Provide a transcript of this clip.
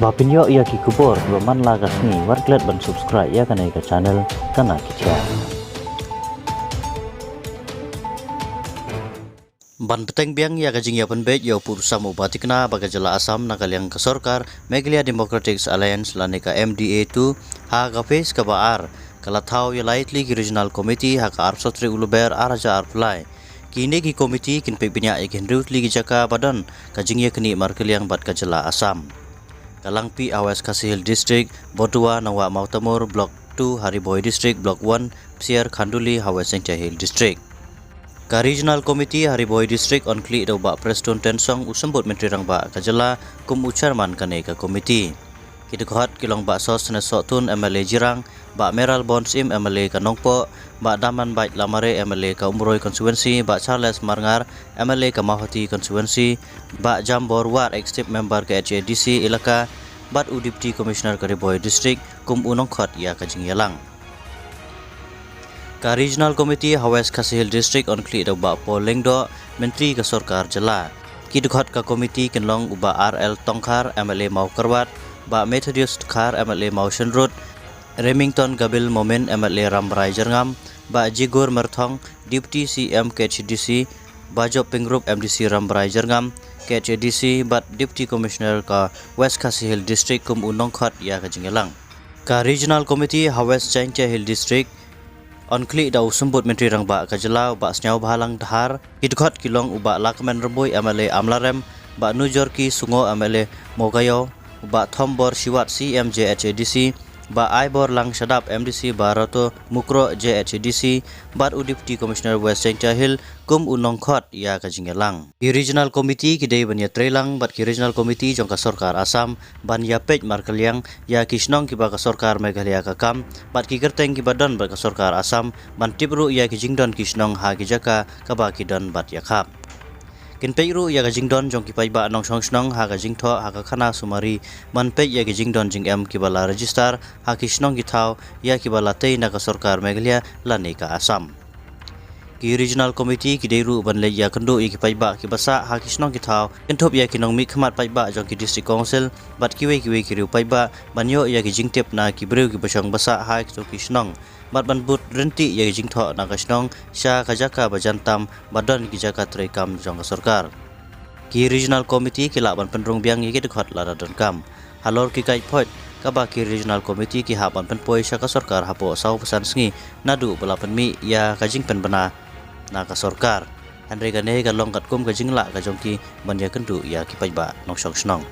Bapinyo ia ki kubur man lagas ni warklet ban subscribe ya kanai ka channel kana kicha. Ban peteng biang ya kajing ya penbet ya purusa mubatikna bagajala Asam nakaliang ka sorkar Meghalaya Democratic Alliance lanika MDA2 ha ka face ka baar kalathau ya lightly regional committee ha ka arsotri uluber araja arplai kini ki committee kin pepinya ikin rutli ki jaka badan kajing ya kini markaliang bat kajala Asam Kalangpi Awas Kasihil District Botua Nawa Mautamur Block 2 Hariboy District Block 1 Psiar Khanduli Hawas Hill District Ka Regional Committee Hariboy District on kli daw ba Preston Tensong usambut menteri rang ba kajala kum uchairman kane ka committee kidukhat kilong ba sos na sotun MLA Jirang ba Meral Bonsim MLA ka Nongpo ba Daman Bait Lamare MLA ka Umroy Constituency ba Charles Marngar MLA ka Mahoti Constituency ba Jambor War Executive Member ka HADC Ilaka bat Deputy Commissioner ka Hariboy District kum unongkhat ya ka jingyalang Ka Regional Committee Hawas Kasihil District on kli daw ba Polengdo Menteri ka Sorkar Jala kidukhat ka committee kinlong uba RL Tongkhar MLA Mau Karwat ba Methodist Khar MLA Mau Shenrut Remington Gabil Momen MLA Ramrai Jerngam ba Jigur Merthong Deputy CM KHDC ba Job Pingrup MDC Ramrai Jerngam KHDC bat Deputy Commissioner ka West Kasihil District kum unongkhat ya ka jingyalang Ka Regional Committee Hawas Chaincha Hill District on kli daw sumbut menteri rang ba kajala ba snyaw bahalang dahar kidukhat kilong uba Lakman Remboy MLA Amlarem ba Nujorki Sungo MLA Mogayo ba Thombor Siwat CMJ HADC ba Aibor Lang Shadap MDC Barato Mukro JHADC bat Deputy Commissioner West Chaincha Hill kum unongkhat ya ka jingyalang Ki Regional Committee kidai banya trelang bat Ki Regional Committee jong ka Sorkar Asam ban ya pej markaliang ya kisnong ki ba ka Sorkar Meghalaya ka kam bat ki gerteng ki badan ba ka Sorkar Asam ban tipru ya ki jingdon kisnong ha ki jaka ka ba ki don bat yakhap kin peiru ya ga jingdon jong ki paiba nong songsnong ha ga jingtho ha ga khana sumari man pe ya ga jingdon jing em ki bala register ha kisnong ki thau ya ki bala tei na ka Sorkar Meghalaya lani ka Asam Ki Regional Committee ki deiru ban le ya kendo ki paiba ki basa ha kisnong ki thau kin thop ya ki nong mi khmat paiba jong ki District Council bat ki we ki riu paiba banyo ya ki jingtep na ki breu ki basang basa ha ki kisnong bat ban but renti ya ki jingtho na kasnong sha kajaka bajantam badan ki jaka trekam jong ka Sorkar Ki Regional Committee ki la ban penrong biang ki dekhat la don kam halor ki kai phot kaba Ki Regional Committee ki haban penpoi sha ka Sorkar hapo sau pesan sngi nadu balapan mi ya ka jing pen bana na ka Sorkar Henry gane ga long kat kum ka jingla ka jongki ban ya kendu ya ki paiba nong snong